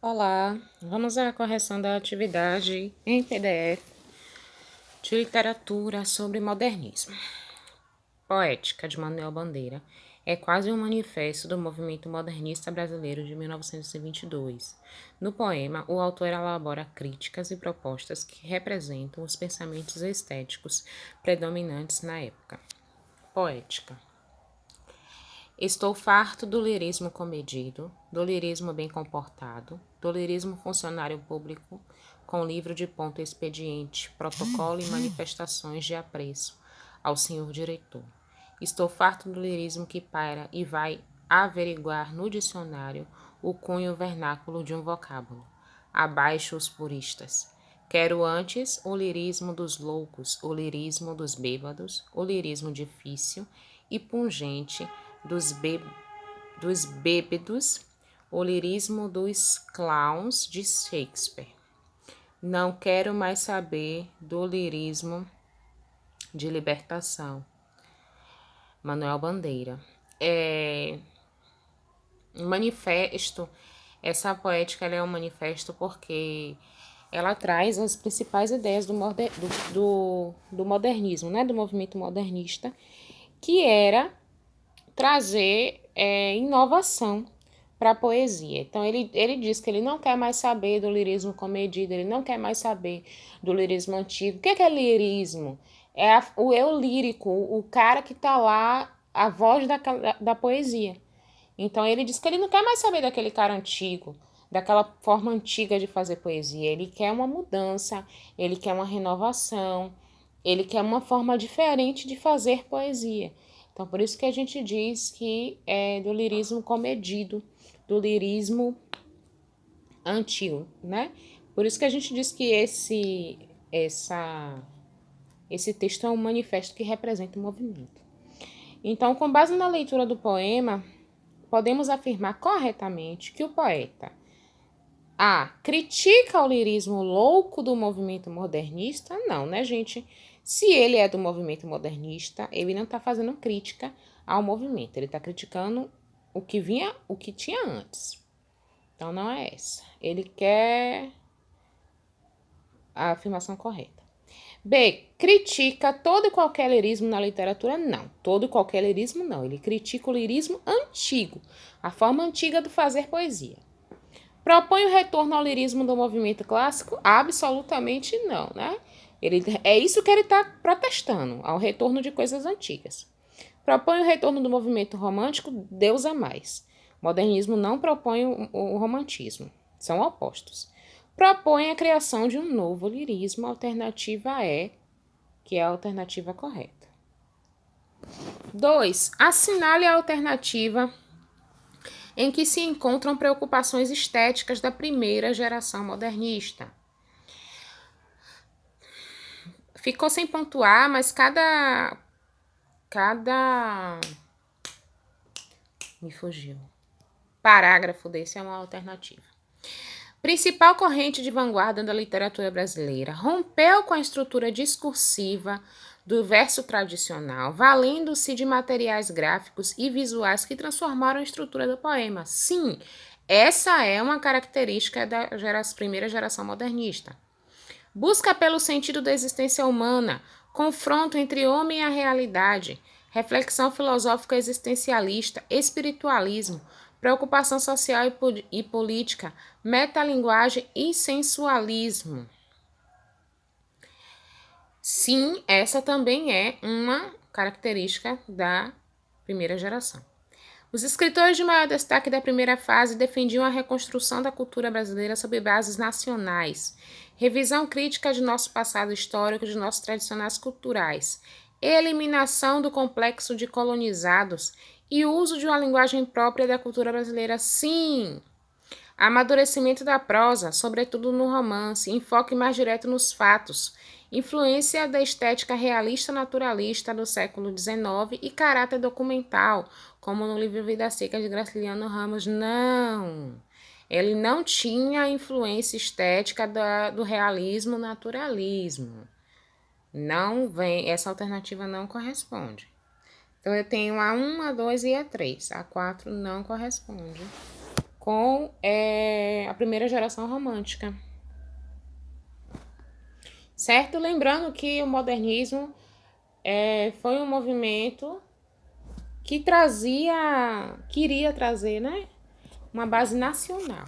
Olá, vamos à correção da atividade em PDF de literatura sobre modernismo. Poética, de Manuel Bandeira, é quase um manifesto do movimento modernista brasileiro de 1922. No poema, o autor elabora críticas e propostas que representam os pensamentos estéticos predominantes na época. Poética. Estou farto do lirismo comedido, do lirismo bem comportado, do lirismo funcionário público, com livro de ponto expediente, protocolo e manifestações de apreço ao senhor diretor. Estou farto do lirismo que paira e vai averiguar no dicionário o cunho vernáculo de um vocábulo. Abaixo os puristas. Quero antes o lirismo dos loucos, o lirismo dos bêbados, o lirismo difícil e pungente dos bêbados, o lirismo dos clowns de Shakespeare. Não quero mais saber do lirismo de libertação. Manuel Bandeira. Um manifesto, essa poética ela é um manifesto porque ela traz as principais ideias do modernismo, né? Do movimento modernista, que era trazer inovação para a poesia. Então, ele diz que ele não quer mais saber do lirismo comedido, ele não quer mais saber do lirismo antigo. O que é lirismo? É o eu lírico, o cara que está lá, a voz da poesia. Então, ele diz que ele não quer mais saber daquele cara antigo, daquela forma antiga de fazer poesia. Ele quer uma mudança, ele quer uma renovação, ele quer uma forma diferente de fazer poesia. Então, por isso que a gente diz que é do lirismo comedido, do lirismo antigo, né? Por isso que a gente diz que esse texto é um manifesto que representa o movimento. Então, com base na leitura do poema, podemos afirmar corretamente que o poeta critica o lirismo louco do movimento modernista? Não, né, gente? Se ele é do movimento modernista, ele não está fazendo crítica ao movimento, ele está criticando o que tinha antes. Então, não é essa. Ele quer a afirmação correta. B. Critica todo e qualquer lirismo na literatura? Não. Todo e qualquer lirismo, não. Ele critica o lirismo antigo, a forma antiga de fazer poesia. Propõe o retorno ao lirismo do movimento clássico? Absolutamente não, né? É isso que ele está protestando, ao retorno de coisas antigas. Propõe o retorno do movimento romântico? Deus a mais. Modernismo não propõe o romantismo, são opostos. Propõe a criação de um novo lirismo, a alternativa que é a alternativa correta. 2. Assinale a alternativa em que se encontram preocupações estéticas da primeira geração modernista. Ficou sem pontuar, mas cada me fugiu. Parágrafo desse é uma alternativa. Principal corrente de vanguarda da literatura brasileira, rompeu com a estrutura discursiva do verso tradicional, valendo-se de materiais gráficos e visuais que transformaram a estrutura do poema. Sim, essa é uma característica da primeira geração modernista. Busca pelo sentido da existência humana, confronto entre homem e a realidade, reflexão filosófica existencialista, espiritualismo, preocupação social e política, metalinguagem e sensualismo. Sim, essa também é uma característica da primeira geração. Os escritores de maior destaque da primeira fase defendiam a reconstrução da cultura brasileira sob bases nacionais, revisão crítica de nosso passado histórico, de nossos tradicionais culturais, eliminação do complexo de colonizados e uso de uma linguagem própria da cultura brasileira. Sim! Amadurecimento da prosa, sobretudo no romance, enfoque mais direto nos fatos, influência da estética realista-naturalista do século XIX e caráter documental, como no livro Vida Seca de Graciliano Ramos. Não! Ele não tinha influência estética do realismo-naturalismo. Não vem, essa alternativa não corresponde. Então, eu tenho a 1, a 2 e a 3. A 4 não corresponde com a a primeira geração romântica. Certo? Lembrando que o modernismo foi um movimento que queria trazer, né, uma base nacional.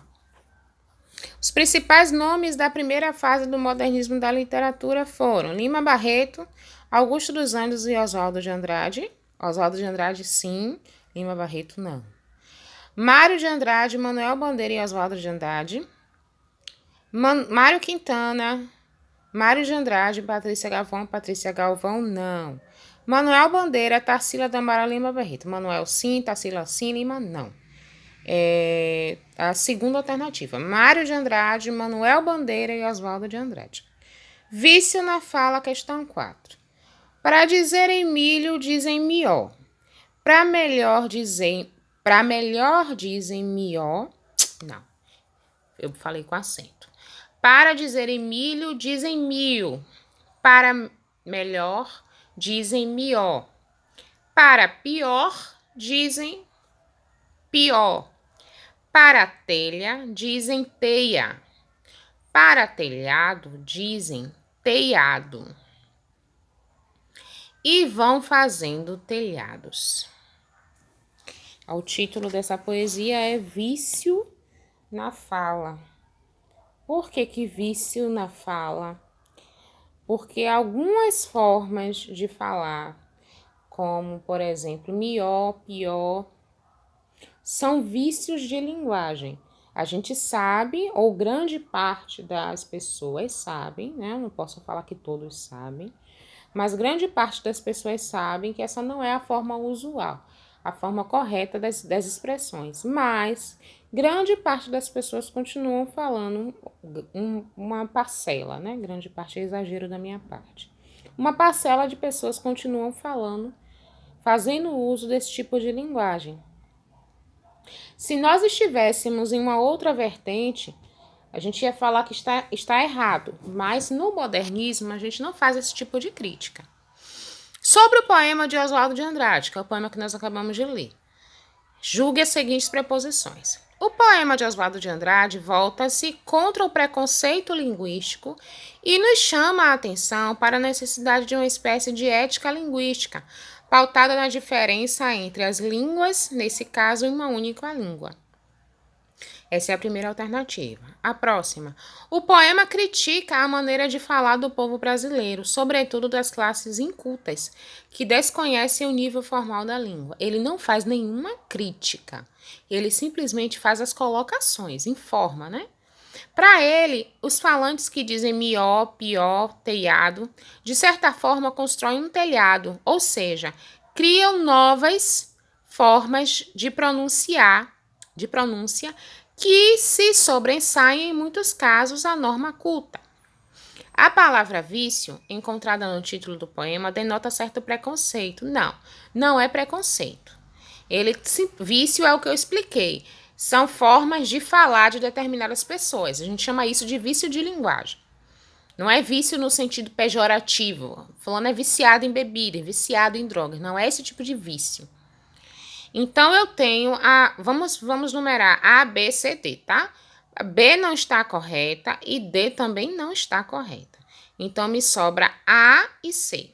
Os principais nomes da primeira fase do modernismo da literatura foram Lima Barreto, Augusto dos Anjos e Oswaldo de Andrade. Oswaldo de Andrade, sim. Lima Barreto, não. Mário de Andrade, Manuel Bandeira e Oswaldo de Andrade. Mário Quintana, Mário de Andrade, Patrícia Galvão, não. Manuel Bandeira, Tarsila da Amaral, Lima Barreto. Manuel, sim. Tarsila, sim. Lima, não. A segunda alternativa. Mário de Andrade, Manuel Bandeira e Oswaldo de Andrade. Vício na fala, questão 4. Para dizer Emílio, dizem mió. Para melhor dizem mió. Não, eu falei com acento. Para dizer Emílio, dizem mil. Para melhor, dizem mió. Para pior, dizem pior. Para telha, dizem teia. Para telhado, dizem telhado. E vão fazendo telhados. O título dessa poesia é Vício na Fala. Por que vício na fala? Porque algumas formas de falar, como, por exemplo, mió, pior, são vícios de linguagem. A gente sabe, ou grande parte das pessoas sabem, né? Eu não posso falar que todos sabem, mas grande parte das pessoas sabem que essa não é a forma usual, a forma correta das expressões. Mas grande parte das pessoas continuam falando uma parcela, né? Grande parte é exagero da minha parte. Uma parcela de pessoas continuam falando, fazendo uso desse tipo de linguagem. Se nós estivéssemos em uma outra vertente, a gente ia falar que está errado, mas no modernismo a gente não faz esse tipo de crítica. Sobre o poema de Oswaldo de Andrade, que é o poema que nós acabamos de ler, julgue as seguintes preposições. O poema de Oswaldo de Andrade volta-se contra o preconceito linguístico e nos chama a atenção para a necessidade de uma espécie de ética linguística, pautada na diferença entre as línguas, nesse caso, uma única língua. Essa é a primeira alternativa. A próxima. O poema critica a maneira de falar do povo brasileiro, sobretudo das classes incultas, que desconhecem o nível formal da língua. Ele não faz nenhuma crítica. Ele simplesmente faz as colocações, informa, né? Para ele, os falantes que dizem mió, pió, telhado, de certa forma constroem um telhado, ou seja, criam novas formas de pronúncia que se sobressaem em muitos casos à norma culta. A palavra vício, encontrada no título do poema, denota certo preconceito. Não é preconceito. Vício é o que eu expliquei. São formas de falar de determinadas pessoas. A gente chama isso de vício de linguagem. Não é vício no sentido pejorativo. Fulano é viciado em bebida, viciado em drogas. Não é esse tipo de vício. Então, eu tenho vamos numerar A, B, C, D, tá? A B não está correta e D também não está correta. Então, me sobra A e C.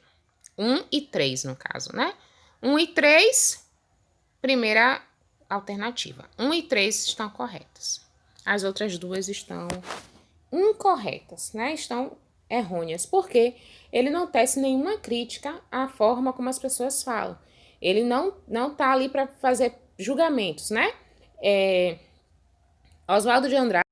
1 e 3, no caso, né? 1 e 3, primeira alternativa. 1 e 3 estão corretas. As outras duas estão incorretas, né? Estão errôneas. Porque ele não tece nenhuma crítica à forma como as pessoas falam. Ele não tá ali para fazer julgamentos, né? Oswaldo de Andrade